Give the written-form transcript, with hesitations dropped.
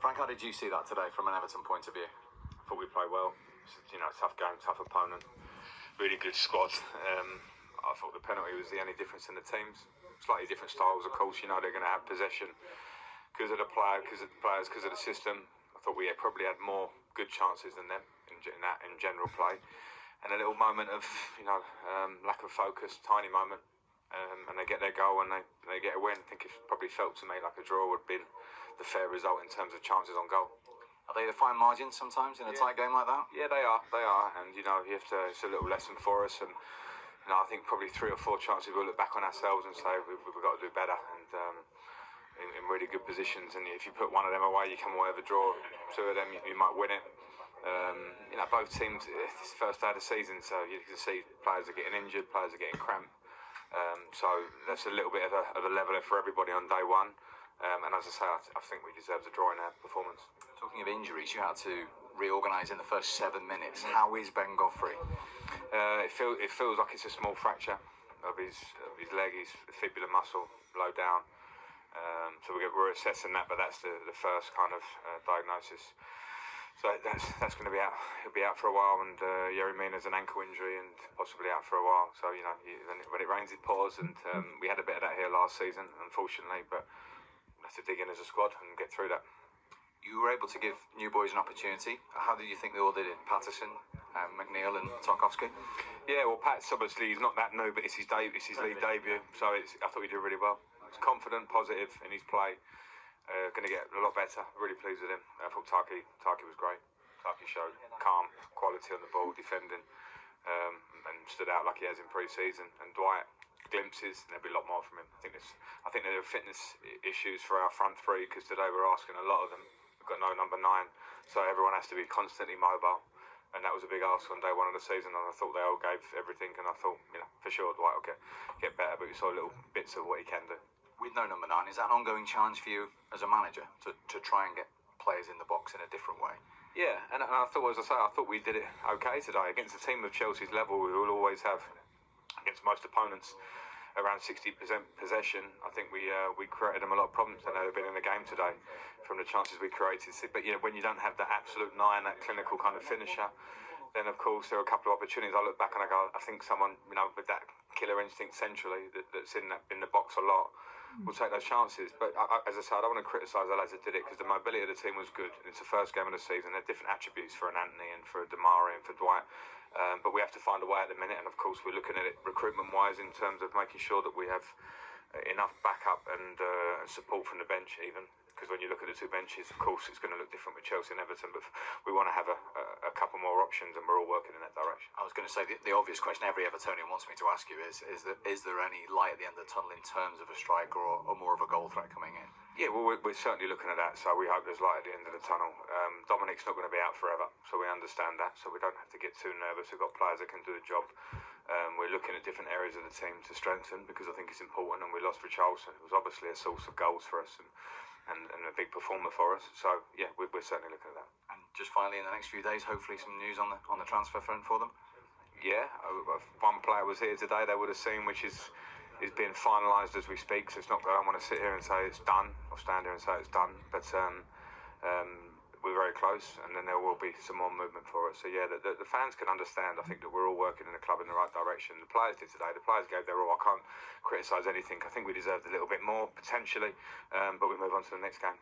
Frank, how did you see that today from an Everton point of view? I thought we played well. Tough game, tough opponent, really good squad. I thought the penalty was the only difference in the teams. Slightly different styles, of course. They're going to have possession because of the players, because of the system. I thought we probably had more good chances than them in general play, and a little moment of lack of focus, tiny moment, and they get their goal and they get a win. I think it probably felt to me like a draw would have been the fair result in terms of chances on goal. Are they the fine margins sometimes in a tight game like that? Yeah, they are, and you have to. It's a little lesson for us, and I think probably 3 or 4 chances we'll look back on ourselves and say we've got to do better, and in really good positions. And if you put one of them away, you come away with a draw. 2 of them, you might win it. Both teams. It's the first day of the season, so you can see players are getting injured, players are getting cramped. So that's a little bit of a leveler for everybody on day one. And as I say, I think we deserve a draw in our performance. Talking of injuries, you had to reorganise in the first 7 minutes. How is Ben Godfrey? It feels like it's a small fracture of his leg, his fibular muscle, low down. So we're assessing that, but that's the first kind of diagnosis. So that's going to be out. He'll be out for a while, and Yerry Mina's an ankle injury and possibly out for a while. So when it rains, it pours, and we had a bit of that here last season, unfortunately. But we have to dig in as a squad and get through that. You were able to give new boys an opportunity. How did you think they all did it? Patterson, McNeil and Tarkowski? Yeah, well, Pat's obviously, he's not that new, but it's his league debut, so I thought he did really well. He's confident, positive in his play, going to get a lot better. Really pleased with him. I thought Tarky was great. Tarky showed calm, quality on the ball, defending, and stood out like he has in pre-season. And Dwight, glimpses, and there'll be a lot more from him. I think there are fitness issues for our front three, because today we're asking a lot of them. We've got no number 9, so everyone has to be constantly mobile, and that was a big ask on day one of the season, and I thought they all gave everything, and I thought, for sure Dwight will get better, but we saw little bits of what he can do. With no number 9, is that an ongoing challenge for you as a manager to try and get players in the box in a different way? Yeah, and I thought, as I say, I thought we did it okay today against a team of Chelsea's level. We will always have, against most opponents, around 60% possession. I think we created them a lot of problems. I know they've been in the game today from the chances we created. But when you don't have that absolute 9, that clinical kind of finisher, then of course there are a couple of opportunities. I look back and I go, I think someone with that killer instinct centrally that's in the box a lot will take those chances. But as I said, I don't want to criticise the lads that did it, because the mobility of the team was good. It's the first game of the season. There are different attributes for an Anthony and for a Damari and for Dwight. But we have to find a way at the minute, and of course we're looking at it recruitment-wise in terms of making sure that we have enough backup and support from the bench even. Because when you look at the 2 benches, of course it's going to look different with Chelsea and Everton, but we want to have a couple more options, and we're all working in that direction. I was going to say, the obvious question every Evertonian wants me to ask you is there any light at the end of the tunnel in terms of a striker or more of a goal threat coming in? Yeah, well, we're certainly looking at that, so we hope there's light at the end of the tunnel. Dominic's not going to be out forever, so we understand that, so we don't have to get too nervous. We've got players that can do the job. We're looking at different areas of the team to strengthen, because I think it's important, and we lost Richarlison. It was obviously a source of goals for us and a big performer for us, so yeah, we're certainly looking at that. And just finally, in the next few days, hopefully some news on the transfer front for them? Yeah, one player was here today they would have seen, which is being finalised as we speak, so it's not. I don't want to sit here and say it's done, or stand here and say it's done, but we're very close, and then there will be some more movement for us. So yeah, the fans can understand, I think, that we're all working in the club in the right direction. The players did today. The players gave their all. I can't criticise anything. I think we deserved a little bit more, potentially, but we move on to the next game.